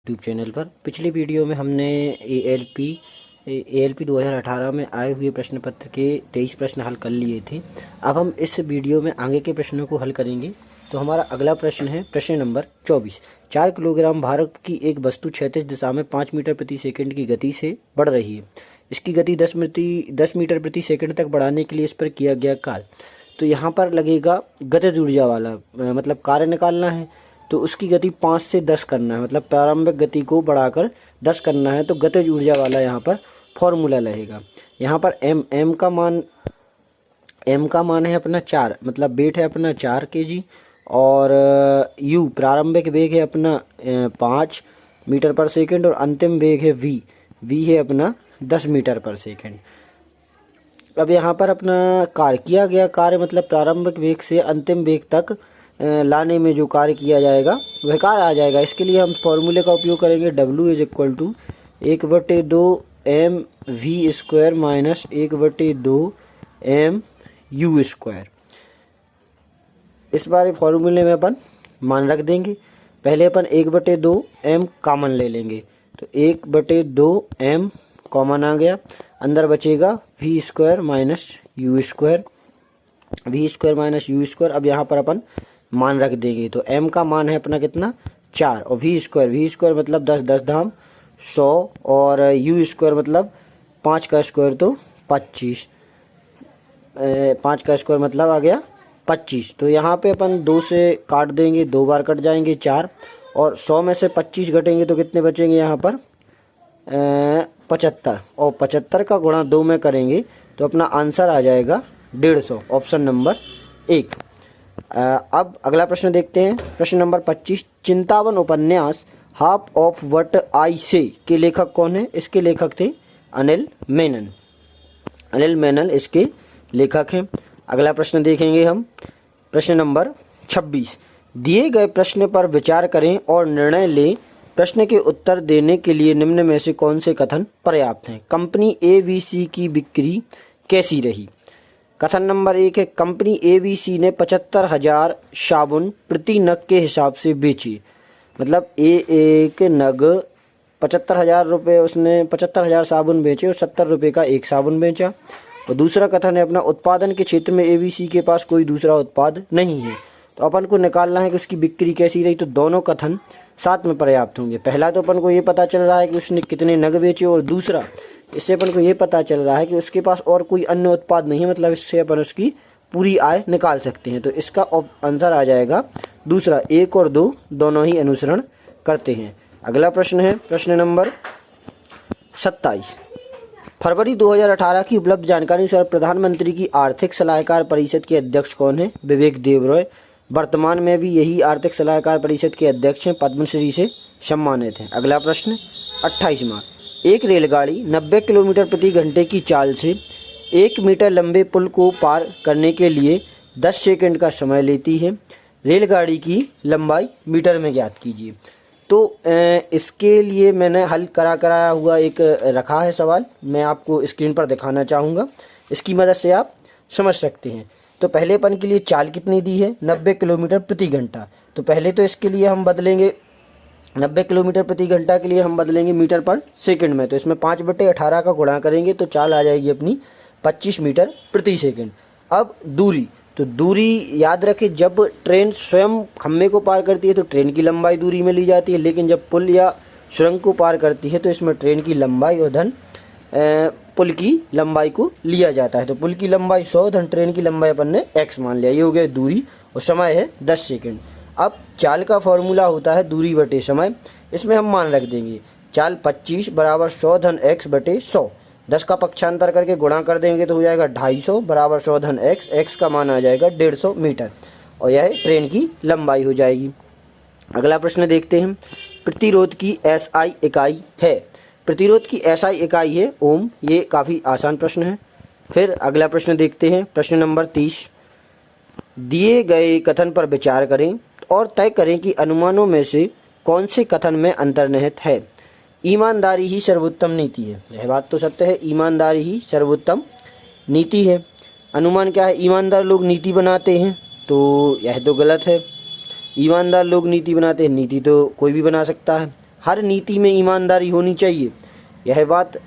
YouTube channel पर। पिछली video में हमने ALP 2018 में आए हुए प्रश्न पत्र के 23 प्रश्न हल कर लिए थे। अब हम इस वीडियो में आगे के प्रश्नों को हल करेंगे। तो हमारा अगला प्रश्न है प्रश्न नंबर 24। 4 किलोग्राम भार की एक वस्तु क्षैतिज दिशा में 5 मीटर प्रति सेकंड की गति से बढ़ रही है। इसकी गति 10 मीटर प्रति सेकंड तक बढ़ाने के लिए इस पर किया गया कार्य। तो यहाँ पर लगेगा गतिज ऊर्जा वाला मतलब कार्य निकालना है। तो उसकी गति 5 से 10 करना है, मतलब प्रारंभिक गति को बढ़ाकर 10 करना है। तो गतिज ऊर्जा वाला यहाँ पर फॉर्मूला रहेगा। यहाँ पर m का मान है अपना 4, मतलब वेट है अपना 4 kg, और u प्रारंभिक वेग है अपना 5 मीटर पर सेकंड, और अंतिम वेग है v है अपना 10 मीटर पर सेकंड। अब यहाँ पर अपना कार्य किया गया कार्य मतलब प्रारंभिक वेग से अंतिम वेग तक लाने में जो कार्य किया जाएगा वह कार्य आ जाएगा। इसके लिए हम फॉर्मूले का उपयोग करेंगे। W = 1/2 mv² minus 1/2 mu²। इस बार फॉर्मूले में अपन मान रख देंगे। पहले अपन 1/2 m कॉमन ले लेंगे, तो 1/2 m कॉमन आ गया। अंदर बचेगा v² माइनस u²। अब यहाँ पर अपन मान रख देंगे। तो m का मान है अपना कितना 4, और v² मतलब 10 धाम 100, और u² मतलब 5 का स्क्वायर तो 25, 5 का स्क्वायर मतलब आ गया 25। तो यहाँ पे अपन 2 से काट देंगे, 2 बार कट जाएंगे 4, और 100 में से 25 घटेंगे तो कितने बचेंगे यहाँ पर 75, और 75 का गुणा 2 में करेंगे तो अपना आंसर आ जाएगा 150, ऑप्शन नंबर 1। अब अगला प्रश्न देखते हैं। प्रश्न नंबर 25। चिंतावन उपन्यास हाफ ऑफ व्हाट आई से के लेखक कौन है? इसके लेखक थे अनिल मेनन इसके लेखक हैं। अगला प्रश्न देखेंगे हम। प्रश्न नंबर 26। दिए गए प्रश्न पर विचार करें और निर्णय लें। प्रश्न के उत्तर देने के लिए निम्न में से कौन से कथन पर्याप्त हैं? कंपनी ABC की बिक्री कैसी रही? कथन नंबर 1 है, कंपनी ABC ने 75,000 साबुन प्रति नग के हिसाब से बेची। मतलब एक नग 75,000 रुपये, उसने 75,000 साबुन बेचे और 70 रुपये का एक साबुन बेचा। और दूसरा कथन है अपना, उत्पादन के क्षेत्र में ABC के पास कोई दूसरा उत्पाद नहीं है। तो अपन को निकालना है कि उसकी बिक्री कैसी रही। तो दोनों कथन साथ में पर्याप्त होंगे। पहला तो अपन को ये पता चल रहा है कि उसने कितने नग बेचे, और दूसरा इससे अपन को ये पता चल रहा है कि उसके पास और कोई अन्य उत्पाद नहीं है, मतलब इससे अपन उसकी पूरी आय निकाल सकते हैं। तो इसका आंसर आ जाएगा दूसरा। 1 और 2 दोनों ही अनुसरण करते हैं। अगला प्रश्न है प्रश्न नंबर 27। फरवरी 2018 की उपलब्ध जानकारी अनुसार प्रधानमंत्री की आर्थिक सलाहकार परिषद के अध्यक्ष कौन है? विवेक देबरॉय। वर्तमान में भी यही आर्थिक सलाहकार परिषद के अध्यक्ष हैं, पद्मश्री से सम्मानित हैं। अगला प्रश्न 28वां। एक रेलगाड़ी 90 किलोमीटर प्रति घंटे की चाल से 1 मीटर लंबे पुल को पार करने के लिए 10 सेकंड का समय लेती है। रेलगाड़ी की लंबाई मीटर में ज्ञात कीजिए। तो इसके लिए मैंने हल कराया हुआ एक रखा है सवाल, मैं आपको स्क्रीन पर दिखाना चाहूँगा। इसकी मदद से आप समझ सकते हैं। तो पहलेपन के लिए चाल कितनी दी है? 90 किलोमीटर प्रति घंटा। तो पहले तो इसके लिए हम बदलेंगे 90 किलोमीटर प्रति घंटा के लिए हम बदलेंगे मीटर पर सेकंड में। तो इसमें 5/18 का गुणा करेंगे तो चाल आ जाएगी अपनी 25 मीटर प्रति सेकंड। अब दूरी, तो दूरी याद रखें, जब ट्रेन स्वयं खम्भे को पार करती है तो ट्रेन की लंबाई दूरी में ली जाती है, लेकिन जब पुल या सुरंग को पार करती है तो इसमें ट्रेन की लंबाई और धन पुल की लंबाई को लिया जाता है। तो पुल की लंबाई 100 धन ट्रेन की लंबाई अपन ने x मान लिया। ये हो गया दूरी, और समय है 10 सेकंड। अब चाल का फॉर्मूला होता है दूरी बटे समय। इसमें हम मान रख देंगे चाल 25 बराबर 100 धन x बटे 100। 10 का पक्षांतर करके गुणा कर देंगे तो हो जाएगा 250 बराबर 100 धन x का मान आ जाएगा 150 मीटर, और यह ट्रेन की लंबाई हो जाएगी। अगला प्रश्न देखते हैं। प्रतिरोध की SI इकाई है? प्रतिरोध की SI इकाई है ओम। ये काफ़ी आसान प्रश्न है। फिर अगला प्रश्न देखते हैं। प्रश्न नंबर 30। दिए गए कथन पर विचार करें और तय करें कि अनुमानों में से कौन से कथन में अंतर्निहित है। ईमानदारी ही सर्वोत्तम नीति है। यह बात तो सत्य है, ईमानदारी ही सर्वोत्तम नीति है। अनुमान क्या है? ईमानदार लोग नीति बनाते हैं, तो यह तो गलत है। ईमानदार लोग नीति बनाते हैं, नीति तो कोई भी बना सकता है। हर नीति में ईमानदारी होनी चाहिए। यह बात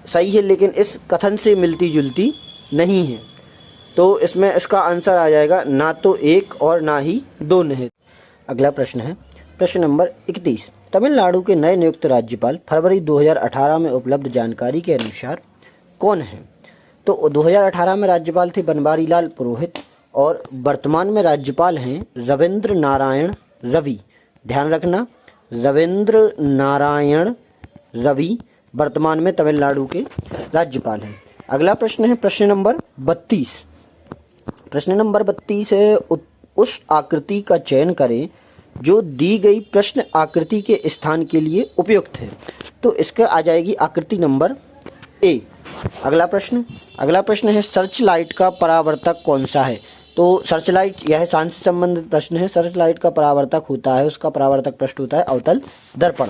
सही है, लेकिन इस कथन से मिलती जुलती नहीं है। तो इसमें इसका आंसर आ जाएगा ना तो एक और ना ही दो नहीं। अगला प्रश्न है प्रश्न नंबर 31। तमिलनाडु के नए नियुक्त राज्यपाल फरवरी 2018 में उपलब्ध जानकारी के अनुसार कौन है? तो 2018 में राज्यपाल थे बनवारी लाल पुरोहित और वर्तमान में राज्यपाल हैं रविंद्र नारायण रवि। ध्यान रखना, रविंद्र नारायण रवि वर्तमान में तमिलनाडु के राज्यपाल हैं। अगला प्रश्न है प्रश्न नंबर 32। प्रश्न नंबर 32 है उस आकृति का चयन करें जो दी गई प्रश्न आकृति के स्थान के लिए उपयुक्त है। तो इसका आ जाएगी आकृति नंबर ए। अगला प्रश्न है सर्च लाइट का परावर्तक कौन सा है? तो सर्च लाइट, यह साइंस से संबंधित प्रश्न है। सर्च लाइट का परावर्तक होता है, उसका परावर्तक पृष्ठ होता है अवतल दर्पण।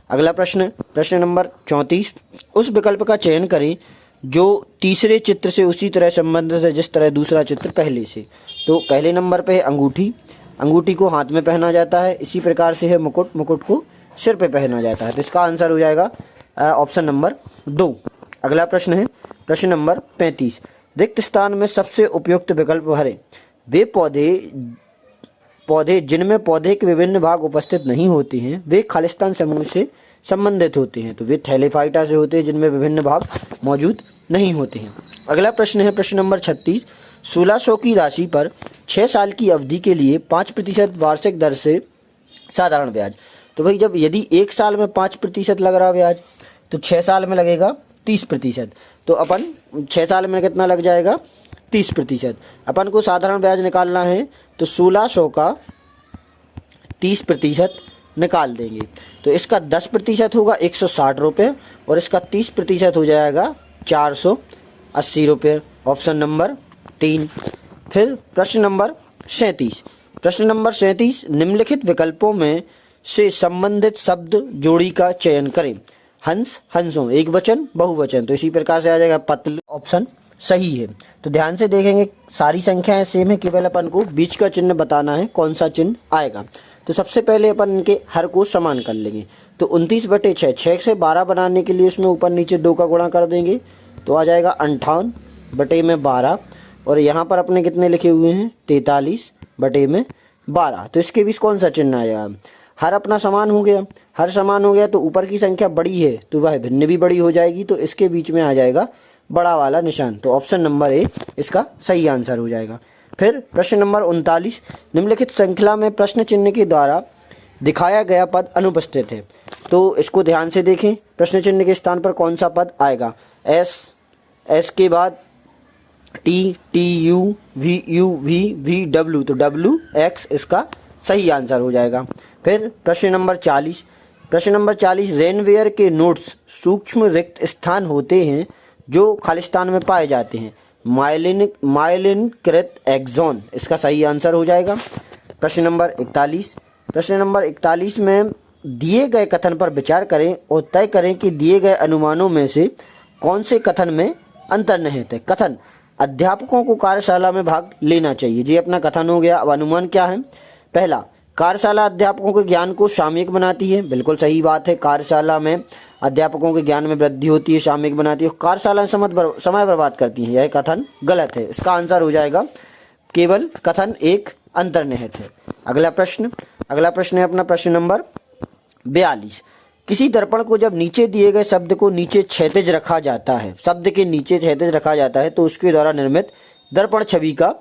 अगला प्रश्न नंबर 34। उस विकल्प का चयन करें जो तीसरे चित्र से उसी तरह संबंधित है जिस तरह दूसरा चित्र पहले से। तो पहले नंबर पे है अंगूठी, अंगूठी को हाथ में पहना जाता है। इसी प्रकार से है मुकुट, मुकुट को सिर पे पहना जाता है। तो इसका आंसर हो जाएगा ऑप्शन नंबर 2। अगला प्रश्न है प्रश्न नंबर 35। रिक्त स्थान में सबसे उपयुक्त विकल्प भरें। वे पौधे जिनमें पौधे के विभिन्न भाग उपस्थित नहीं होते हैं वे खालिस्तान समूह से संबंधित होते हैं। तो वे थैलेफाइटा से होते हैं जिनमें विभिन्न भाग मौजूद नहीं होते हैं। अगला प्रश्न है प्रश्न नंबर 36। 1600 की राशि पर 6 साल की अवधि के लिए 5% वार्षिक दर से साधारण ब्याज। तो भाई जब यदि 1 साल में 5% लग रहा ब्याज तो 6 साल में लगेगा 30%। तो अपन 6 साल में कितना लग जाएगा? 30%। अपन को साधारण ब्याज निकालना है तो 1600 का 30% निकाल देंगे। तो इसका 10% होगा 160 रुपये और इसका 30% हो जाएगा 480 रुपये। Option number 3। फिर प्रश्न नंबर 37। प्रश्न नंबर 37। निम्नलिखित विकल्पों में से संबंधित शब्द जोड़ी का चयन करें। हंस, हंसों, एक वचन, बहुवचन। तो इसी प्रकार से आ जाएगा पतलू। ऑप्शन सही है। तो ध्यान से देखेंगे, सारी संख्याएं सेम है, केवल अपन को बीच का चिन्ह बताना है कौन सा चिन्ह आएगा। तो सबसे पहले अपन इनके हर को समान कर लेंगे। तो 29/6, 6 से 12 बनाने के लिए उसमें ऊपर नीचे 2 का गुणा कर देंगे तो आ जाएगा 58/12। और यहाँ पर अपने कितने लिखे हुए हैं? 43/12। तो इसके बीच कौन सा चिन्ह आएगा? हर अपना समान हो गया, हर समान हो गया तो ऊपर की संख्या बड़ी है तो वह भिन्न भी बड़ी हो जाएगी। तो इसके बीच में आ जाएगा बड़ा वाला निशान। तो ऑप्शन नंबर ए इसका सही आंसर हो जाएगा। फिर प्रश्न नंबर 39। निम्नलिखित श्रृंखला में प्रश्न चिन्ह के द्वारा दिखाया गया पद अनुपस्थित है। तो इसको ध्यान से देखें, प्रश्न चिन्ह के स्थान पर कौन सा पद आएगा? एस, एस के बाद T, T U, V U, V V W. तो डब्ल्यू एक्स इसका सही आंसर हो जाएगा। फिर प्रश्न नंबर 40। प्रश्न नंबर 40। रेनवेयर के नोट्स सूक्ष्म रिक्त स्थान होते हैं जो खालिस्तान में पाए जाते हैं। माइलिनकृत एक्सोन इसका सही आंसर हो जाएगा। प्रश्न नंबर 41। प्रश्न नंबर 41 में दिए गए कथन पर विचार करें और तय करें कि दिए गए अनुमानों में से कौन से कथन में अंतर्निहित है। कथन, अध्यापकों को कार्यशाला में भाग लेना चाहिए, ये अपना कथन हो गया। अब अनुमान क्या है? पहला, कार्यशाला अध्यापकों के ज्ञान को सामयिक बनाती है। बिल्कुल सही बात है, कार्यशाला में अध्यापकों के ज्ञान में वृद्धि होती है, सामयिक बनाती है। कार्यशाला समय बर्बाद करती है, यह कथन गलत है। इसका आंसर हो जाएगा केवल कथन एक अंतर्निहित है। अगला प्रश्न है अपना प्रश्न नंबर 42। किसी दर्पण को जब नीचे दिए गए शब्द को नीचे क्षैतिज रखा जाता है, शब्द के नीचे क्षैतिज रखा जाता है तो उसके द्वारा निर्मित दर्पण छवि का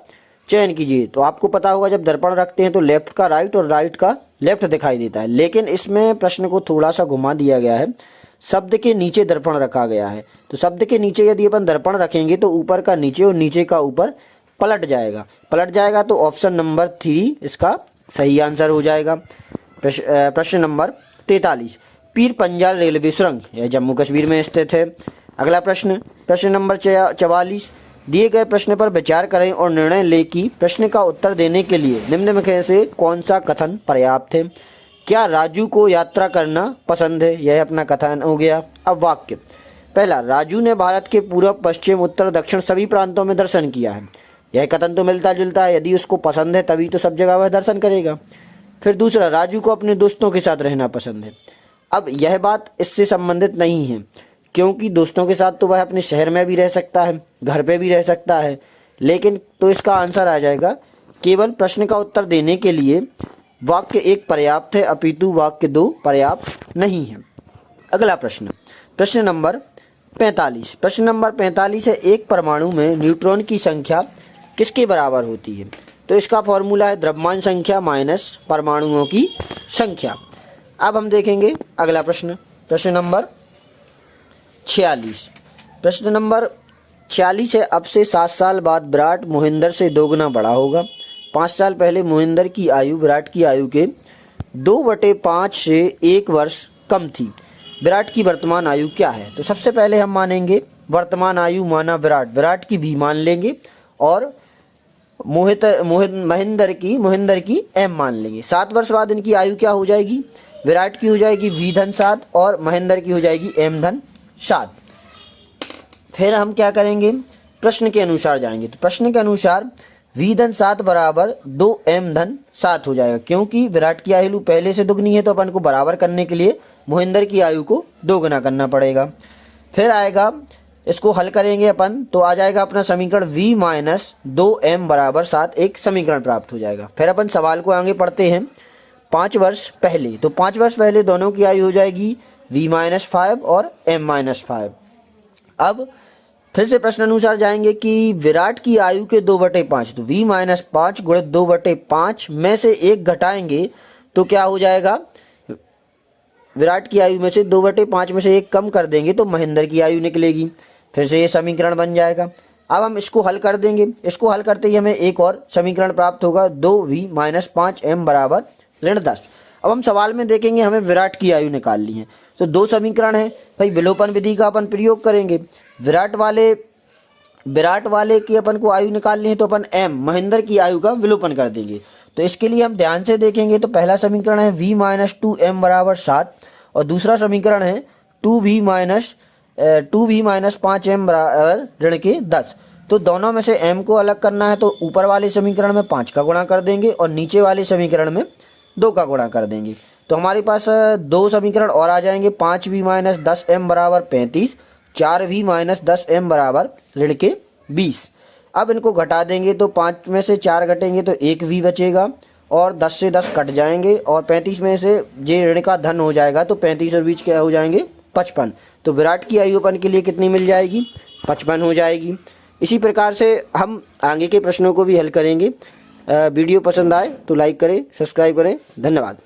चयन कीजिए। तो आपको पता होगा जब दर्पण रखते हैं तो लेफ्ट का राइट और राइट का लेफ्ट दिखाई देता है, लेकिन इसमें प्रश्न को थोड़ा सा घुमा दिया गया है। शब्द के नीचे दर्पण रखा गया है तो शब्द के नीचे यदि अपन दर्पण रखेंगे तो ऊपर का नीचे और नीचे का ऊपर पलट जाएगा। तो ऑप्शन नंबर 3 इसका सही आंसर हो जाएगा। प्रश्न नंबर 43। पीर पंजाल रेलवे सुरंग यह जम्मू कश्मीर में स्थित है। अगला प्रश्न नंबर 44। दिए गए प्रश्न पर विचार करें और निर्णय लें कि प्रश्न का उत्तर देने के लिए निम्न में से कौन सा कथन पर्याप्त है। क्या राजू को यात्रा करना पसंद है? यह अपना कथन हो गया। अब वाक्य, पहला, राजू ने भारत के पूर्व, पश्चिम, उत्तर, दक्षिण सभी प्रांतों में दर्शन किया है। यह कथन तो मिलता जुलता है, यदि उसको पसंद है तभी तो सब जगह वह दर्शन करेगा। फिर दूसरा, राजू को अपने दोस्तों के साथ रहना पसंद है। अब यह बात इससे संबंधित नहीं है, क्योंकि दोस्तों के साथ तो वह अपने शहर में भी रह सकता है, घर पे भी रह सकता है, लेकिन तो इसका आंसर आ जाएगा केवल प्रश्न का उत्तर देने के लिए वाक्य एक पर्याप्त है, अपितु वाक्य दो पर्याप्त नहीं है। अगला प्रश्न, प्रश्न नंबर 45। प्रश्न नंबर 45 है, एक परमाणु में न्यूट्रॉन की संख्या किसके बराबर होती है? तो इसका फॉर्मूला है द्रव्यमान संख्या माइनस परमाणुओं की संख्या। अब हम देखेंगे अगला प्रश्न, प्रश्न नंबर 46। प्रश्न नंबर 46 है, अब से 7 साल बाद विराट मोहिंदर से दोगुना बड़ा होगा। 5 साल पहले मोहिंदर की आयु विराट की आयु के 2/5 से 1 वर्ष कम थी। विराट की वर्तमान आयु क्या है? तो सबसे पहले हम मानेंगे वर्तमान आयु माना विराट की भी मान लेंगे और महेंद्र की m मान लेंगे। 7 वर्ष बाद इनकी आयु क्या हो जाएगी? विराट की हो जाएगी v/7 और महेंद्र की हो जाएगी m/7। फिर हम क्या करेंगे? प्रश्न के अनुसार जाएंगे। तो प्रश्न के अनुसार v/7 बराबर 2m/7 हो जाएगा, क्योंकि विराट की आयु पहले से दुगनी है तो अपन को बराबर करने के लिए मोहिंदर की आयु को दोगुना करना पड़ेगा। फिर आएगा, इसको हल करेंगे अपन तो आ जाएगा अपना समीकरण v-2m बराबर 7 एक समीकरण प्राप्त हो जाएगा। फिर अपन सवाल को आगे पढ़ते हैं। 5 वर्ष पहले, तो 5 वर्ष पहले दोनों की आयु हो जाएगी v-5 और m-5। अब फिर से प्रश्न अनुसार जाएंगे कि विराट की आयु के 2/5, तो v-5 गुणित 2/5 में से 1 घटाएंगे तो क्या हो जाएगा? विराट की आयु में से 2/5 में से 1 कम कर देंगे तो महेंद्र की आयु निकलेगी। फिर से ये समीकरण बन जाएगा। अब हम इसको हल कर देंगे। इसको हल करते ही हमें एक और समीकरण प्राप्त होगा, 2v-5m बराबर -10। अब हम सवाल में देखेंगे हमें विराट की आयु निकालनी है, तो 2 समीकरण है भाई, विलोपन विधि का अपन प्रयोग करेंगे। विराट वाले की अपन को आयु निकालनी है तो अपन m महेंद्र की आयु का विलोपन कर देंगे। तो इसके लिए हम ध्यान से देखेंगे तो पहला समीकरण है v-2m बराबर 7 और दूसरा समीकरण है 2v-5m बराबर -10। तो दोनों में से m को अलग करना है तो ऊपर वाले समीकरण में 5 का गुणा कर देंगे और नीचे वाले समीकरण में 2 का गुणा कर देंगे। तो हमारे पास 2 समीकरण और आ जाएंगे। 5v-10m बराबर 35, 4v-10m बराबर -20। अब इनको घटा देंगे तो 5 में से 4 घटेंगे तो 1 v बचेगा और 10 से 10 कट जाएंगे और 35 में से ये ऋण का धन हो जाएगा तो 35 और 20 क्या हो जाएंगे? 55। तो विराट की आयु अपन के लिए कितनी मिल जाएगी? 55 हो जाएगी। इसी प्रकार से हम आगे के प्रश्नों को भी हल करेंगे। वीडियो पसंद आए तो लाइक करें, सब्सक्राइब करें। धन्यवाद।